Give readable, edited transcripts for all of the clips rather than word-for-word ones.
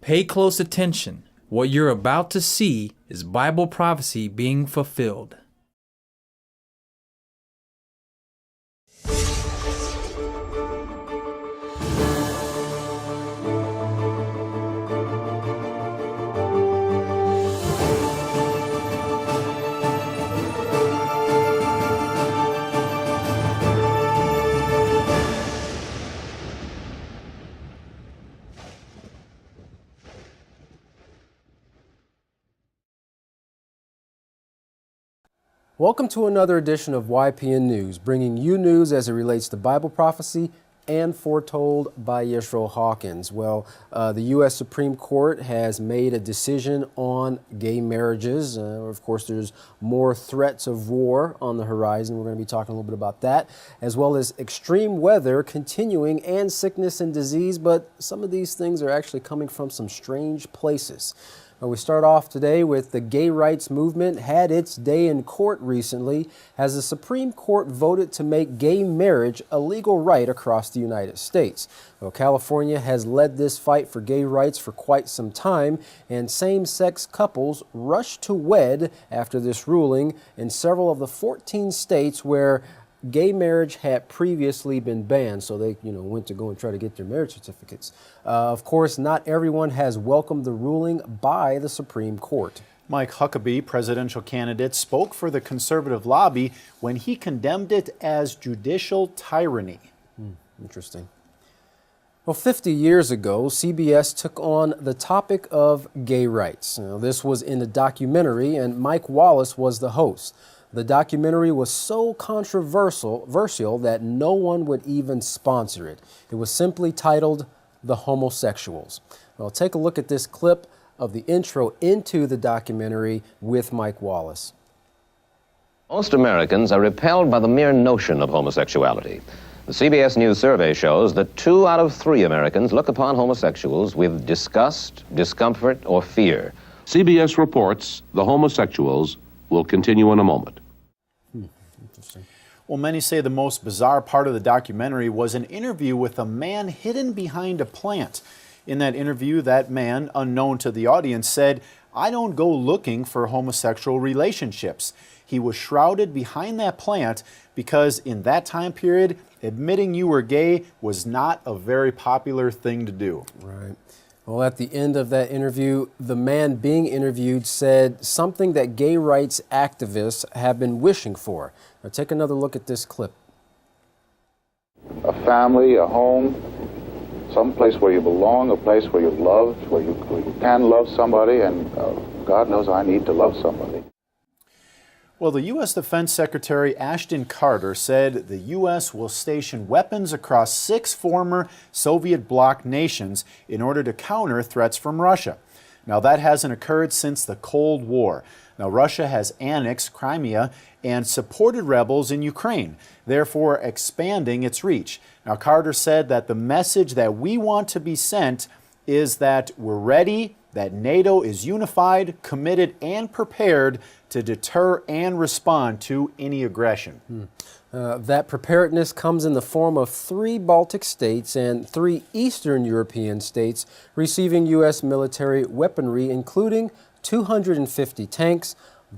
Pay close attention. What you're about to see is Bible prophecy being fulfilled. Welcome to another edition of YPN News, bringing you news as it relates to Bible prophecy and foretold by Yeshua Hawkins. Well, the U.S. Supreme Court has made a decision on gay marriages. Of course, there's more threats of war on the horizon. We're going to be talking a little bit about that, as well as extreme weather continuing and sickness and disease. But some of these things are actually coming from some strange places. We start off today with the gay rights movement had its day in court recently as the Supreme Court voted to make gay marriage a legal right across the United States. Well, California has led this fight for gay rights for quite some time, and same-sex couples rushed to wed after this ruling in several of the 14 states where gay marriage had previously been banned, so they went to go and try to get their marriage certificates. Of course, not everyone has welcomed the ruling by the Supreme Court. Mike Huckabee, presidential candidate, spoke for the conservative lobby when he condemned it as judicial tyranny. Interesting. Well, 50 years ago, CBS took on the topic of gay rights. This was in a documentary, and Mike Wallace was the host. The documentary was so controversial that no one would even sponsor it. It was simply titled The Homosexuals. Well, take a look at this clip of the intro into the documentary with Mike Wallace. Most Americans are repelled by the mere notion of homosexuality. The CBS News survey shows that 2 out of 3 Americans look upon homosexuals with disgust, discomfort, or fear. CBS reports the homosexuals will continue in a moment. Interesting. Well, many say the most bizarre part of the documentary was an interview with a man hidden behind a plant. In that interview, that man, unknown to the audience, said, "I don't go looking for homosexual relationships." He was shrouded behind that plant because in that time period, admitting you were gay was not a very popular thing to do. Right. Well, at the end of that interview, the man being interviewed said something that gay rights activists have been wishing for. Now, take another look at this clip. A family, a home, some place where you belong, a place where you're loved, where you can love somebody, and God knows I need to love somebody. Well, the U.S. Defense Secretary Ashton Carter said the U.S. will station weapons across 6 former Soviet bloc nations in order to counter threats from Russia. Now, that hasn't occurred since the Cold War. Now, Russia has annexed Crimea and supported rebels in Ukraine, therefore expanding its reach. Now, Carter said that the message that we want to be sent is that we're ready, that NATO is unified, committed, and prepared to deter and respond to any aggression. That preparedness comes in the form of 3 Baltic states and 3 Eastern European states receiving U.S. military weaponry, including 250 tanks,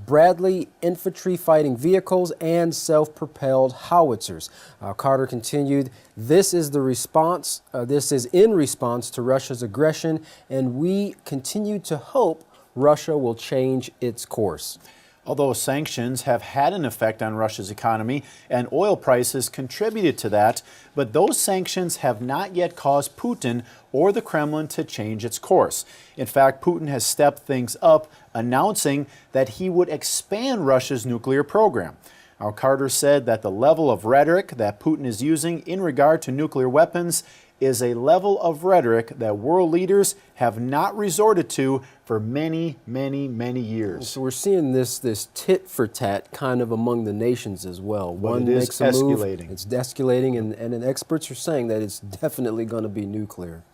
Bradley infantry fighting vehicles, and self-propelled howitzers. Carter continued, this is in response to Russia's aggression, and we continue to hope Russia will change its course. Although sanctions have had an effect on Russia's economy and oil prices contributed to that, but those sanctions have not yet caused Putin or the Kremlin to change its course. In fact, Putin has stepped things up, announcing that he would expand Russia's nuclear program. Now, Carter said that the level of rhetoric that Putin is using in regard to nuclear weapons is a level of rhetoric that world leaders have not resorted to for many, many, many years. So we're seeing this tit for tat kind of among the nations as well. One makes a move, it's escalating, and experts are saying that it's definitely going to be nuclear.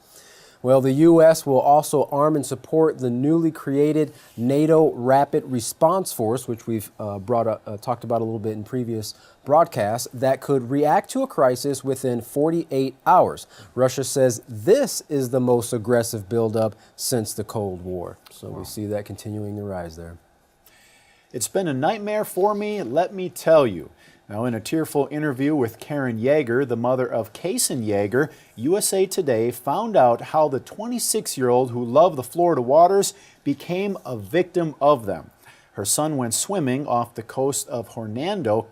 Well, the U.S. will also arm and support the newly created NATO Rapid Response Force, which we've talked about a little bit in previous broadcasts, that could react to a crisis within 48 hours. Russia says this is the most aggressive buildup since the Cold War. So we see that continuing to rise there. It's been a nightmare for me, let me tell you. Now, in a tearful interview with Karen Yeager, the mother of Kason Yeager, USA Today found out how the 26-year-old who loved the Florida waters became a victim of them. Her son went swimming off the coast of Hernando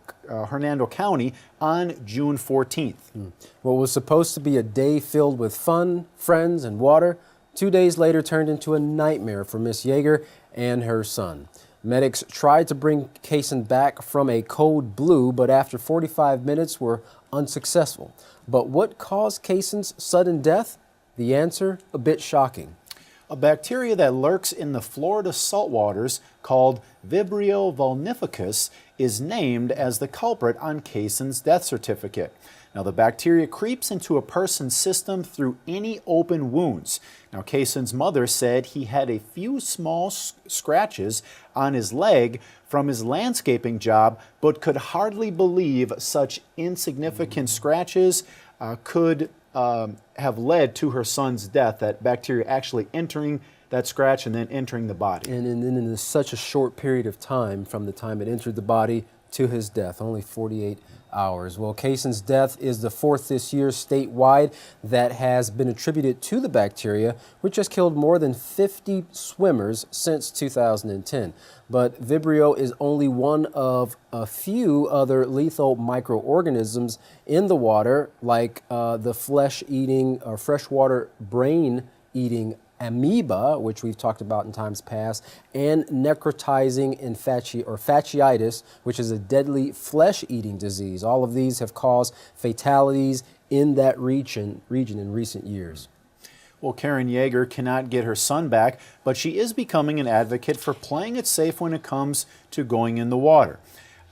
County on June 14th. What was supposed to be a day filled with fun, friends, and water, 2 days later turned into a nightmare for Miss Yeager and her son. Medics tried to bring Kason back from a code blue, but after 45 minutes were unsuccessful. But what caused Kason's sudden death? The answer, a bit shocking. A bacteria that lurks in the Florida saltwaters called Vibrio vulnificus is named as the culprit on Kason's death certificate. Now, the bacteria creeps into a person's system through any open wounds. Now, Kason's mother said he had a few small scratches on his leg from his landscaping job, but could hardly believe such insignificant scratches could have led to her son's death, that bacteria actually entering that scratch and then entering the body. And in such a short period of time, from the time it entered the body to his death, only 48 hours. Well, Kason's death is the fourth this year statewide that has been attributed to the bacteria, which has killed more than 50 swimmers since 2010. But Vibrio is only one of a few other lethal microorganisms in the water, like the flesh-eating or freshwater brain-eating amoeba, which we've talked about in times past, and necrotizing fasciitis, which is a deadly flesh-eating disease. All of these have caused fatalities in that region in recent years. Well, Karen Yeager cannot get her son back, but she is becoming an advocate for playing it safe when it comes to going in the water.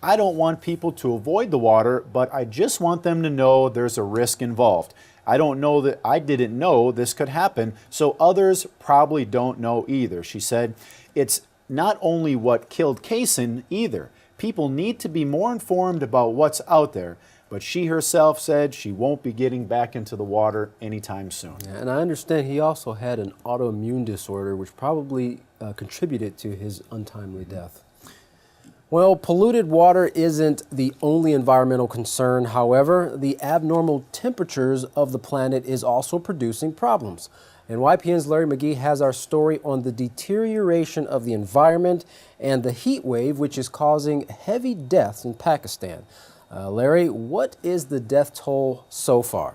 I don't want people to avoid the water, but I just want them to know there's a risk involved. I didn't know this could happen, so others probably don't know either. She said, it's not only what killed Kason either. People need to be more informed about what's out there, but she herself said she won't be getting back into the water anytime soon. Yeah, and I understand he also had an autoimmune disorder, which probably contributed to his untimely death. Well, polluted water isn't the only environmental concern. However, the abnormal temperatures of the planet is also producing problems. And YPN's Larry McGee has our story on the deterioration of the environment and the heat wave, which is causing heavy deaths in Pakistan. Larry, what is the death toll so far?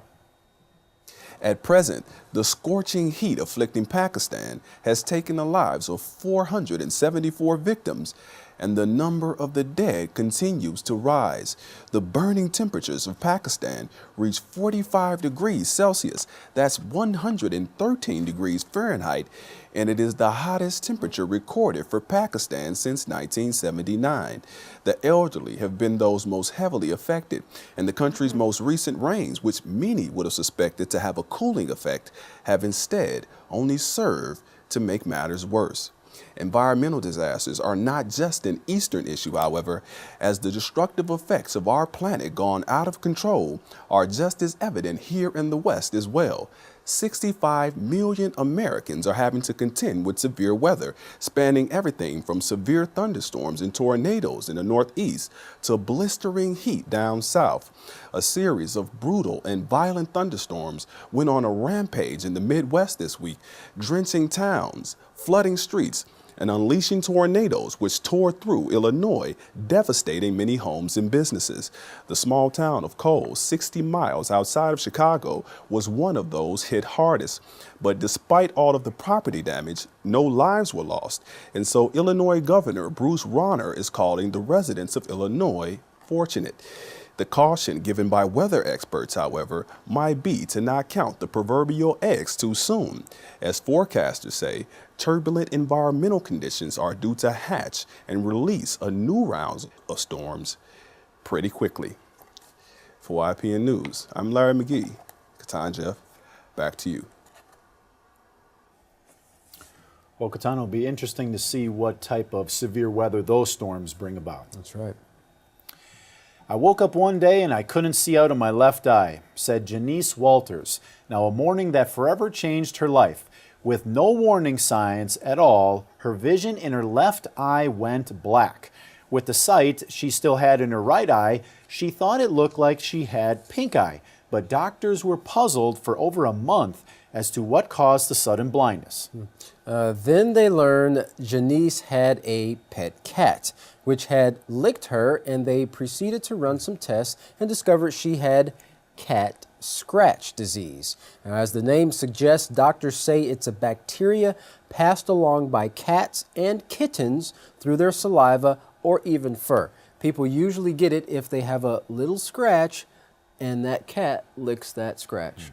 At present, the scorching heat afflicting Pakistan has taken the lives of 474 victims, and the number of the dead continues to rise. The burning temperatures of Pakistan reach 45 degrees Celsius, that's 113 degrees Fahrenheit, and it is the hottest temperature recorded for Pakistan since 1979. The elderly have been those most heavily affected, and the country's most recent rains, which many would have suspected to have a cooling effect, have instead only served to make matters worse. Environmental disasters are not just an Eastern issue, however, as the destructive effects of our planet gone out of control are just as evident here in the West as well. 65 million Americans are having to contend with severe weather, spanning everything from severe thunderstorms and tornadoes in the Northeast to blistering heat down south. A series of brutal and violent thunderstorms went on a rampage in the Midwest this week, drenching towns, flooding streets, and unleashing tornadoes which tore through Illinois, devastating many homes and businesses. The small town of Cole, 60 miles outside of Chicago, was one of those hit hardest. But despite all of the property damage, no lives were lost. And so Illinois Governor Bruce Rauner is calling the residents of Illinois fortunate. The caution given by weather experts, however, might be to not count the proverbial eggs too soon. As forecasters say, turbulent environmental conditions are due to hatch and release a new round of storms pretty quickly. For YPN News, I'm Larry McGee. Katan Jeff, back to you. Well, Katana, it'll be interesting to see what type of severe weather those storms bring about. That's right. I woke up one day and I couldn't see out of my left eye, said Janice Walters. Now, a morning that forever changed her life. With no warning signs at all, her vision in her left eye went black. With the sight she still had in her right eye, she thought it looked like she had pink eye, but doctors were puzzled for over a month as to what caused the sudden blindness. Then they learned Janice had a pet cat, which had licked her, and they proceeded to run some tests and discovered she had cat scratch disease. Now, as the name suggests, doctors say it's a bacteria passed along by cats and kittens through their saliva or even fur. People usually get it if they have a little scratch and that cat licks that scratch.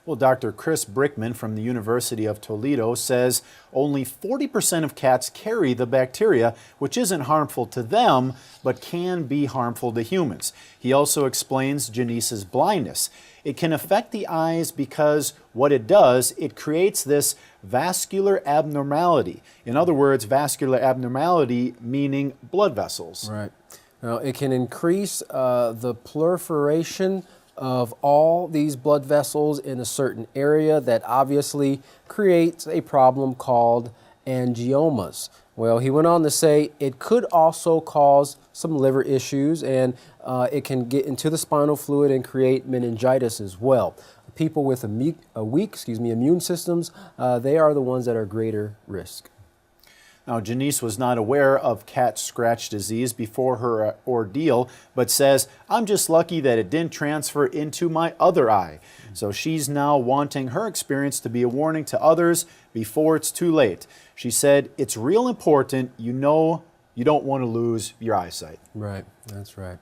Well, Dr. Chris Brickman from the University of Toledo says only 40% of cats carry the bacteria, which isn't harmful to them, but can be harmful to humans. He also explains Janice's blindness. It can affect the eyes because what it does, it creates this vascular abnormality. In other words, vascular abnormality meaning blood vessels. Right. Now, it can increase the proliferation of all these blood vessels in a certain area that obviously creates a problem called angiomas. Well, he went on to say it could also cause some liver issues, and it can get into the spinal fluid and create meningitis as well. People with weak immune systems, they are the ones that are greater risk. Now, Janice was not aware of cat scratch disease before her ordeal, but says, I'm just lucky that it didn't transfer into my other eye. So she's now wanting her experience to be a warning to others before it's too late. She said, it's real important, you know, you don't want to lose your eyesight. Right, that's right.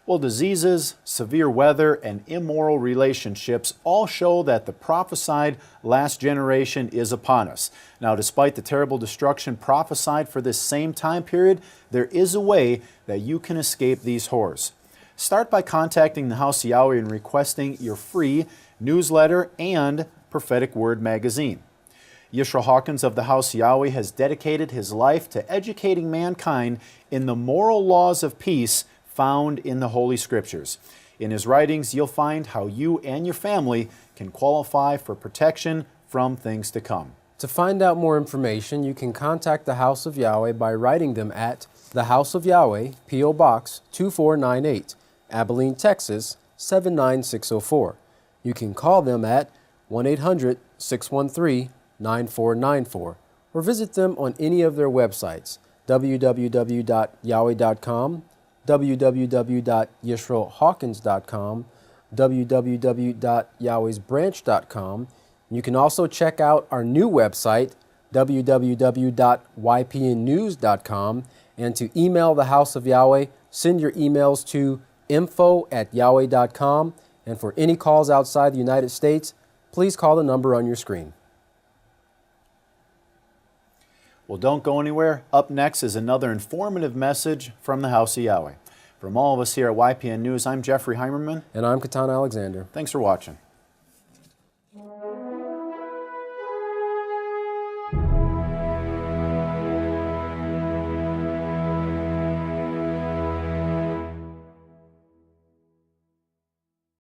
Well, diseases, severe weather, and immoral relationships all show that the prophesied last generation is upon us. Now, despite the terrible destruction prophesied for this same time period, there is a way that you can escape these horrors. Start by contacting the House of Yahweh and requesting your free newsletter and prophetic word magazine. Yisrael Hawkins of the House of Yahweh has dedicated his life to educating mankind in the moral laws of peace found in the Holy Scriptures. In his writings, you'll find how you and your family can qualify for protection from things to come. To find out more information, you can contact the House of Yahweh by writing them at the House of Yahweh, P.O. Box 2498, Abilene, Texas 79604. You can call them at 1-800-613-9494 or visit them on any of their websites, www.yahweh.com, www.yisraelhawkins.com, www.yahwehsbranch.com. You can also check out our new website, www.ypnnews.com, and to email the House of Yahweh, send your emails to info@yahweh.com, and for any calls outside the United States, please call the number on your screen. Well, don't go anywhere. Up next is another informative message from the House of Yahweh. From all of us here at YPN News, I'm Jeffrey Heimerman. And I'm Katan Alexander. Thanks for watching.